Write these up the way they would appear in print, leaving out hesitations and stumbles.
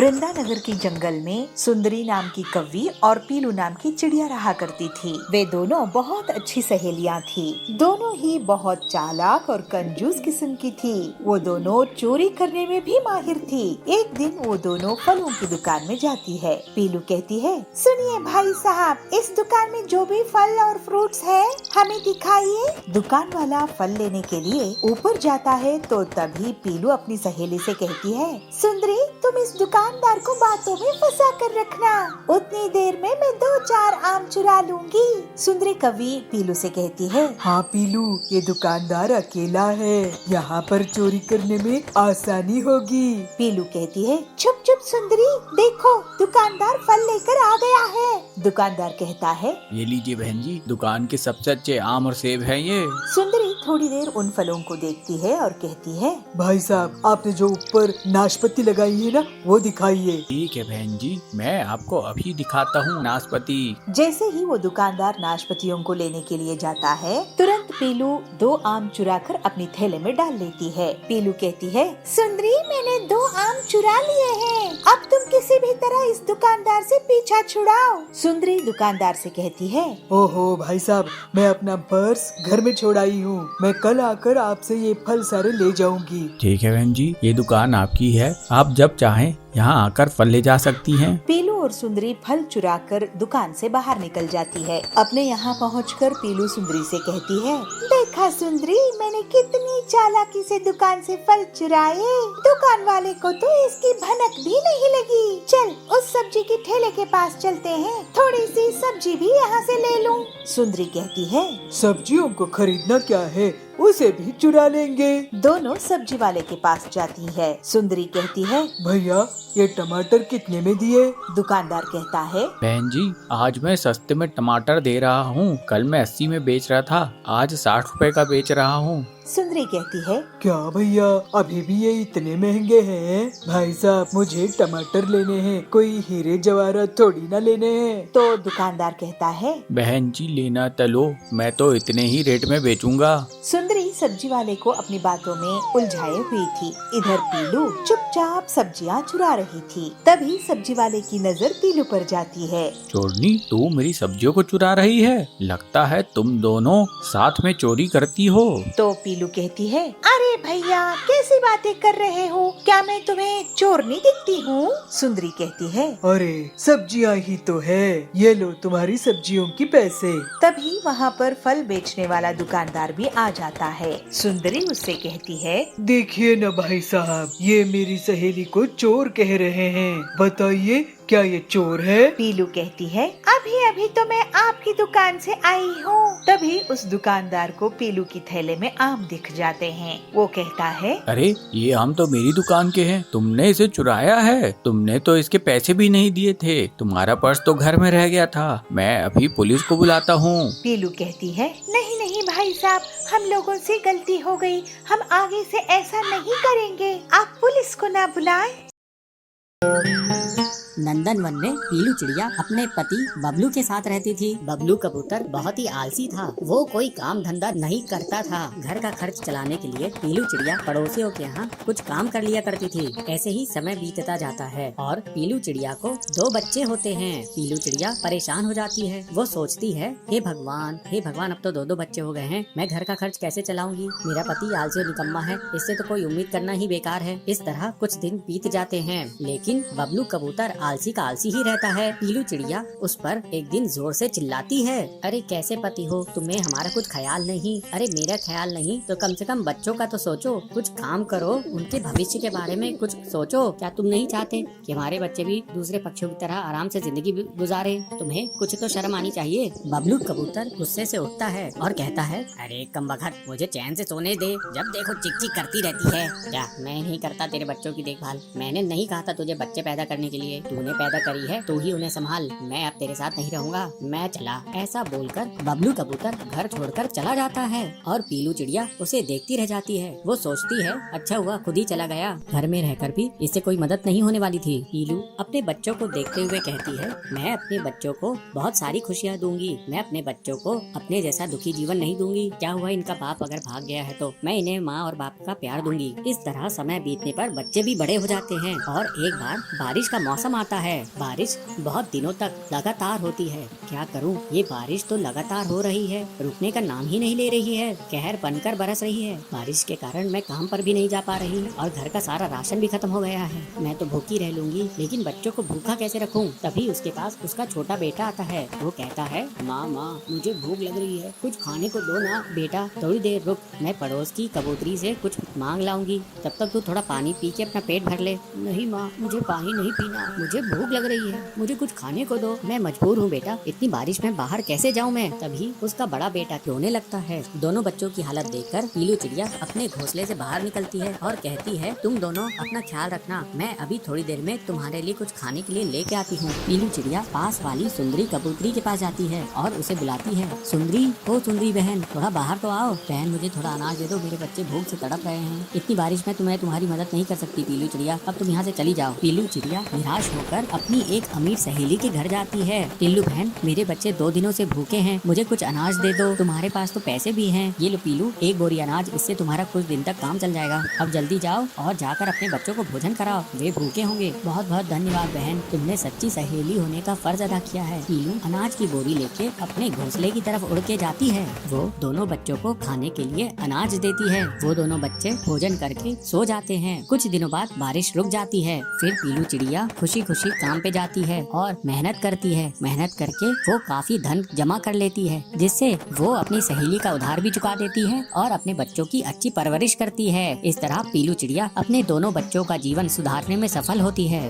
वृंदानगर के जंगल में सुंदरी नाम की कौवी और पीलू नाम की चिड़िया रहा करती थी। वे दोनों बहुत अच्छी सहेलियां थी। दोनों ही बहुत चालाक और कंजूस किस्म की थी। वो दोनों चोरी करने में भी माहिर थी। एक दिन वो दोनों फलों की दुकान में जाती है। पीलू कहती है, सुनिए भाई साहब, इस दुकान में जो भी फल और फ्रूट्स है हमें दिखाइए। दुकान वाला फल लेने के लिए ऊपर जाता है तो तभी पीलू अपनी सहेली से कहती है, सुंदरी तुम इस दुकानदार को बातों में फंसा कर रखना, उतनी देर में मैं 2-4 आम चुरा लूंगी। सुंदरी कवि पीलू से कहती है, हाँ पीलू, ये दुकानदार अकेला है, यहाँ पर चोरी करने में आसानी होगी। पीलू कहती है, चुप चुप सुंदरी, देखो दुकानदार फल लेकर आ गया है। दुकानदार कहता है, ये लीजिए बहन जी, दुकान के सबसे अच्छे आम और सेब हैं ये। सुंदरी थोड़ी देर उन फलों को देखती है और कहती है, भाई साहब, आपने जो ऊपर नाशपाती लगाई है ना, वो दिखाइए। ठीक है बहन जी, मैं आपको अभी दिखाता हूँ नाशपाती। जैसे ही वो दुकानदार नाशपातियों को लेने के लिए जाता है, तुरंत पीलू 2 आम चुराकर अपनी थैले में डाल लेती है। पीलू कहती है, सुंदरी मैंने 2 आम चुरा लिए हैं, अब तुम किसी भी तरह इस दुकानदार से पीछा छुड़ाओ। सुंदरी दुकानदार से कहती है, ओहो भाई साहब, मैं अपना पर्स घर में छोड़ आई हूँ, मैं कल आकर आपसे ये फल सारे ले जाऊंगी। ठीक है बहन जी, ये दुकान आपकी है, आप जब चाहें यहाँ आकर फल ले जा सकती हैं। पीलू और सुंदरी फल चुराकर दुकान से बाहर निकल जाती है। अपने यहाँ पहुँचकर पीलू सुंदरी से कहती है, देखा सुंदरी, मैंने कितनी चालाकी से दुकान से फल चुराए, दुकान वाले को तो इसकी भनक भी नहीं लगी। चल उस सब्जी के ठेले के पास चलते हैं, थोड़ी सी सब्जी भी यहाँ से ले लूँ। सुंदरी कहती है, सब्जियों को खरीदना क्या है, उसे भी चुरा लेंगे। दोनों सब्जी वाले के पास जाती है। सुंदरी कहती है, भैया ये टमाटर कितने में दिए? दुकानदार कहता है, बहन जी, आज मैं सस्ते में टमाटर दे रहा हूँ, कल मैं 80 में बेच रहा था, आज 60 रुपए का बेच रहा हूँ। सुंदरी कहती है, क्या भैया, अभी भी ये इतने महंगे हैं? भाई साहब, मुझे टमाटर लेने हैं, कोई हीरे जवाहरात थोड़ी ना लेने हैं। तो दुकानदार कहता है, बहन जी लेना तो लो, मैं तो इतने ही रेट में बेचूंगा। सुंदरी सब्जी वाले को अपनी बातों में उलझाए हुई थी। इधर पीलू चुपचाप सब्जियां चुरा रही थी। तभी सब्जी वाले की नजर पीलू पर जाती है। चोरनी, तू मेरी सब्जियों को चुरा रही है, लगता है तुम दोनों साथ में चोरी करती हो। तो पीलू कहती है, अरे भैया कैसी बातें कर रहे हो, क्या मैं तुम्हें चोरनी दिखती हूँ? सुंदरी कहती है, अरे सब्जियां ही तो है, ये लो तुम्हारी सब्जियों की पैसे। तभी वहाँ पर फल बेचने वाला दुकानदार भी आ जाता है। सुंदरी उससे कहती है, देखिए न भाई साहब, ये मेरी सहेली को चोर कह रहे हैं, बताइए क्या ये चोर है? पीलू कहती है, अभी अभी तो मैं आपकी दुकान से आई हूँ। तभी उस दुकानदार को पीलू की थैले में आम दिख जाते हैं। वो कहता है, अरे ये आम तो मेरी दुकान के हैं, तुमने इसे चुराया है, तुमने तो इसके पैसे भी नहीं दिए थे, तुम्हारा पर्स तो घर में रह गया था, मैं अभी पुलिस को बुलाता हूँ। पीलू कहती है, नहीं नहीं भाई साहब, हम लोगों से गलती हो गई, हम आगे से ऐसा नहीं करेंगे, आप पुलिस को ना बुलाएं। नंदनवन में पीलू चिड़िया अपने पति बबलू के साथ रहती थी। बबलू कबूतर बहुत ही आलसी था, वो कोई काम धंधा नहीं करता था। घर का खर्च चलाने के लिए पीलू चिड़िया पड़ोसियों के यहाँ कुछ काम कर लिया करती थी। ऐसे ही समय बीतता जाता है और पीलू चिड़िया को 2 बच्चे होते हैं। पीलू चिड़िया परेशान हो जाती है, वो सोचती है, हे भगवान अब तो 2 बच्चे हो गए हैं, मैं घर का खर्च कैसे चलाऊंगी? मेरा पति आलसी और निकम्मा है, इससे तो कोई उम्मीद करना ही बेकार है। इस तरह कुछ दिन बीत जाते हैं, लेकिन बबलू कबूतर आलसी का आलसी ही रहता है। पीलू चिड़िया उस पर एक दिन जोर से चिल्लाती है, अरे कैसे पति हो, तुम्हें हमारा कुछ ख्याल नहीं? अरे मेरा ख्याल नहीं तो कम से कम बच्चों का तो सोचो, कुछ काम करो, उनके भविष्य के बारे में कुछ सोचो। क्या तुम नहीं चाहते कि हमारे बच्चे भी दूसरे पक्षियों की तरह आराम से जिंदगी गुजारे? तुम्हें कुछ तो शर्म आनी चाहिए। बबलू कबूतर गुस्से से उठता है और कहता है, अरे कमबख्त, मुझे चैन से सोने दे, जब देखो चिक चिक करती रहती है। क्या मैं नहीं करता तेरे बच्चों की देखभाल? मैंने नहीं कहा था तुझे बच्चे पैदा करने के लिए, तूने पैदा करी है तू ही उन्हें संभाल, मैं अब तेरे साथ नहीं रहूंगा, मैं चला। ऐसा बोलकर बबलू कबूतर घर छोड़कर चला जाता है और पीलू चिड़िया उसे देखती रह जाती है। वो सोचती है अच्छा हुआ खुद ही चला गया, घर में रहकर भी इससे कोई मदद नहीं होने वाली थी। पीलू अपने बच्चों को देखते हुए कहती है मैं अपने बच्चों को बहुत सारी खुशियाँ दूंगी, मैं अपने बच्चों को अपने जैसा दुखी जीवन नहीं दूंगी। क्या हुआ इनका बाप अगर भाग गया है तो मैं इन्हें माँ और बाप का प्यार दूंगी। इस तरह समय बीतने पर बच्चे भी बड़े हो जाते हैं और एक बार बारिश का मौसम आता है। बारिश बहुत दिनों तक लगातार होती है। क्या करूं, ये बारिश तो लगातार हो रही है, रुकने का नाम ही नहीं ले रही है, कहर बनकर बरस रही है। बारिश के कारण मैं काम पर भी नहीं जा पा रही और घर का सारा राशन भी खत्म हो गया है। मैं तो भूखी रह लूंगी, लेकिन बच्चों को भूखा कैसे रखूं? तभी उसके पास उसका छोटा बेटा आता है। वो कहता है माँ मुझे भूख लग रही है, कुछ खाने को दो ना। बेटा थोड़ी देर रुक, मैं पड़ोस की कबूतरी से कुछ मांग लाऊंगी, तब तक तू थोड़ा पानी पी के अपना पेट भर ले। नहीं माँ, मुझे पानी नहीं पीना, मुझे भूख लग रही है, मुझे कुछ खाने को दो। मैं मजबूर हूँ बेटा, इतनी बारिश में बाहर कैसे जाऊँ मैं? तभी उसका बड़ा बेटा रोने लगता है। दोनों बच्चों की हालत देखकर पीलू चिड़िया अपने घोंसले से बाहर निकलती है और कहती है तुम दोनों अपना ख्याल रखना, मैं अभी थोड़ी देर में तुम्हारे लिए कुछ खाने के लिए लेके आती हूँ। पीलू चिड़िया पास वाली सुंदरी कबूतरी के पास जाती है और उसे बुलाती है सुंदरी, ओ सुंदरी बहन, थोड़ा बाहर तो आओ। बहन मुझे थोड़ा अनाज दे दो, मेरे बच्चे भूख से तड़प रहे हैं। इतनी बारिश में तुम्हें तुम्हारी मदद नहीं कर सकती पीलू चिड़िया, अब तुम यहाँ से चली जाओ। पीलू चिड़िया निराश होकर अपनी एक अमीर सहेली के घर जाती है। पीलू बहन, मेरे बच्चे 2 दिनों से भूखे हैं, मुझे कुछ अनाज दे दो, तुम्हारे पास तो पैसे भी हैं। ये लो पीलू, 1 बोरी अनाज, इससे तुम्हारा कुछ दिन तक काम चल जाएगा। अब जल्दी जाओ और जाकर अपने बच्चों को भोजन कराओ, वे भूखे होंगे। बहुत बहुत धन्यवाद बहन, तुमने सच्ची सहेली होने का फर्ज अदा किया है। पीलू अनाज की बोरी लेके अपने घोंसले की तरफ उड़ के जाती है। वो दोनों बच्चों को खाने के लिए अनाज देती है। वो दोनों बच्चे भोजन करके सो जाते हैं। कुछ दिनों बाद बारिश रुक जाती है। फिर पीलू चिड़िया खुशी खुशी काम पे जाती है और मेहनत करती है। मेहनत करके वो काफी धन जमा कर लेती है, जिससे वो अपनी सहेली का उधार भी चुका देती है और अपने बच्चों की अच्छी परवरिश करती है। इस तरह पीलू चिड़िया अपने दोनों बच्चों का जीवन सुधारने में सफल होती है।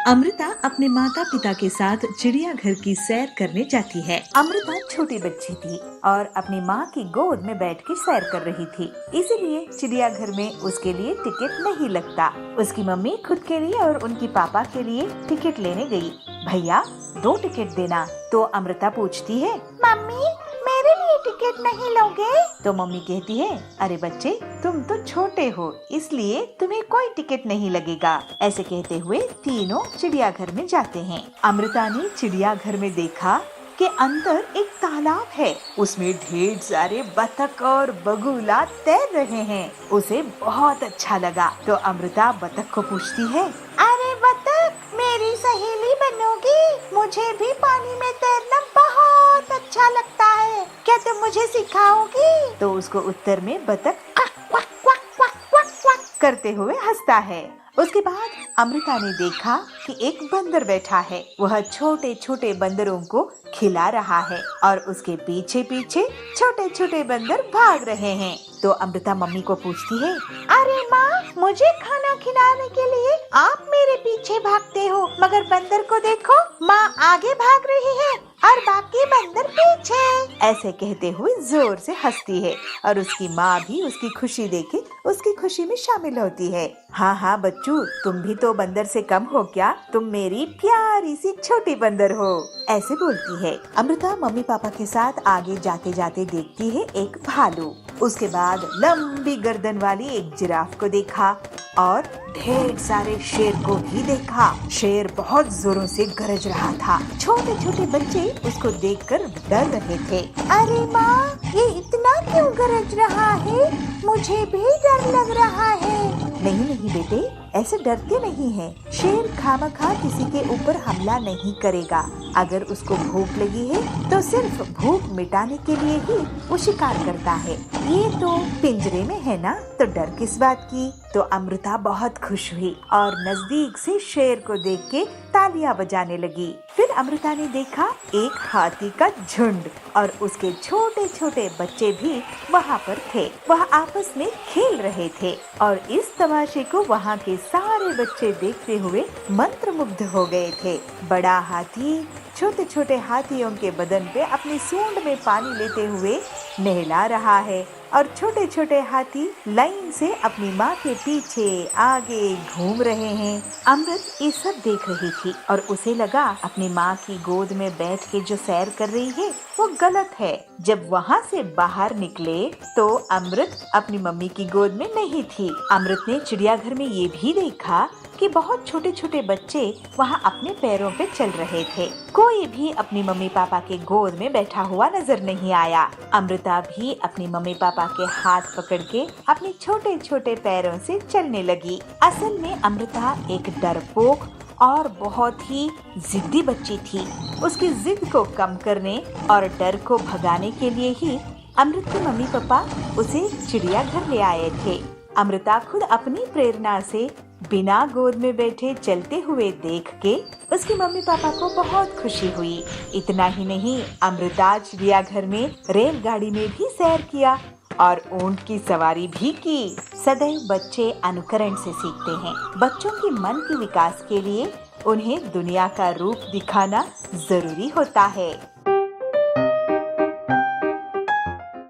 अमृता अपने माता पिता के साथ चिड़ियाघर की सैर करने जाती है। अमृता छोटी बच्ची थी और अपनी माँ की गोद में बैठ के सैर कर रही थी, इसीलिए चिड़ियाघर में उसके लिए टिकट नहीं लगता। उसकी मम्मी खुद के लिए और उनकी पापा के लिए टिकट लेने गई। भैया 2 टिकट देना। तो अमृता पूछती है मम्मी मेरे लिए टिकट नहीं लोगे? तो मम्मी कहती है अरे बच्चे तुम तो छोटे हो, इसलिए तुम्हें कोई टिकट नहीं लगेगा। ऐसे कहते हुए तीनों चिड़ियाघर में जाते हैं। अमृता ने चिड़ियाघर में देखा कि अंदर एक तालाब है, उसमें ढेर सारे बतख और बगुला तैर रहे हैं। उसे बहुत अच्छा लगा तो अमृता बतख को पूछती है अरे बतख मेरी सहेली बनोगी? मुझे भी पानी में तैरना बहुत अच्छा लगता है, क्या तुम मुझे सिखाओगी? तो उसको उत्तर में बतख क्वक क्वक क्वक क्वक क्वक क्वक करते हुए हंसता है। उसके बाद अमृता ने देखा कि एक बंदर बैठा है, वह छोटे छोटे बंदरों को खिला रहा है और उसके पीछे पीछे छोटे छोटे बंदर भाग रहे हैं। तो अमृता मम्मी को पूछती है अरे माँ मुझे खाना खिलाने के लिए आप मेरे पीछे भागते हो, मगर बंदर को देखो, माँ आगे भाग रही है और बाकी बंदर पीछे। ऐसे कहते हुए जोर से हंसती है और उसकी माँ भी उसकी खुशी देखे उसकी खुशी में शामिल होती है। हाँ बच्चू, तुम भी तो बंदर से कम हो क्या? तुम मेरी प्यारी सी छोटी बंदर हो, ऐसे बोलती है। अमृता मम्मी पापा के साथ आगे जाते जाते देखती है एक भालू। उसके बाद लंबी गर्दन वाली एक जिराफ को देखा और ढेर सारे शेर को भी देखा। शेर बहुत जोरों से गरज रहा था। छोटे छोटे बच्चे उसको देखकर डर रहे थे। अरे माँ ये इतना क्यों गरज रहा है? मुझे भी डर लग रहा है। नहीं बेटे, ऐसे डरते नहीं हैं। शेर खामखा किसी के ऊपर हमला नहीं करेगा। अगर उसको भूख लगी है तो सिर्फ भूख मिटाने के लिए ही वो शिकार करता है। ये तो पिंजरे में है ना, तो डर किस बात की? तो अमृता बहुत खुश हुई और नजदीक से शेर को देख के तालियां बजाने लगी। फिर अमृता ने देखा एक हाथी का झुंड और उसके छोटे छोटे बच्चे भी वहाँ पर थे। वह आपस में खेल रहे थे और इस तमाशे को वहाँ के सारे बच्चे देखते हुए मंत्रमुग्ध हो गए थे। बड़ा हाथी छोटे छोटे हाथियों के बदन पे अपनी सूंड में पानी लेते हुए नहला रहा है और छोटे छोटे हाथी लाइन से अपनी माँ के पीछे आगे घूम रहे हैं। अमृत ये सब देख रही थी और उसे लगा अपनी माँ की गोद में बैठ के जो सैर कर रही है वो गलत है। जब वहाँ से बाहर निकले तो अमृत अपनी मम्मी की गोद में नहीं थी। अमृत ने चिड़ियाघर में ये भी देखा कि बहुत छोटे छोटे बच्चे वहाँ अपने पैरों पे चल रहे थे। कोई भी अपनी मम्मी पापा के गोद में बैठा हुआ नजर नहीं आया। अमृता भी अपनी मम्मी पापा के हाथ पकड़ के अपने छोटे छोटे पैरों से चलने लगी। असल में अमृता एक डरपोक और बहुत ही जिद्दी बच्ची थी। उसकी जिद को कम करने और डर को भगाने के लिए ही अमृत के मम्मी पापा उसे चिड़ियाघर ले आए थे। अमृता खुद अपनी प्रेरणा से बिना गोद में बैठे चलते हुए देख के उसकी मम्मी पापा को बहुत खुशी हुई। इतना ही नहीं, अमृता चिड़ियाघर में रेलगाड़ी में भी सैर किया और ऊंट की सवारी भी की। सदैव बच्चे अनुकरण से सीखते हैं। बच्चों के मन के विकास के लिए उन्हें दुनिया का रूप दिखाना जरूरी होता है।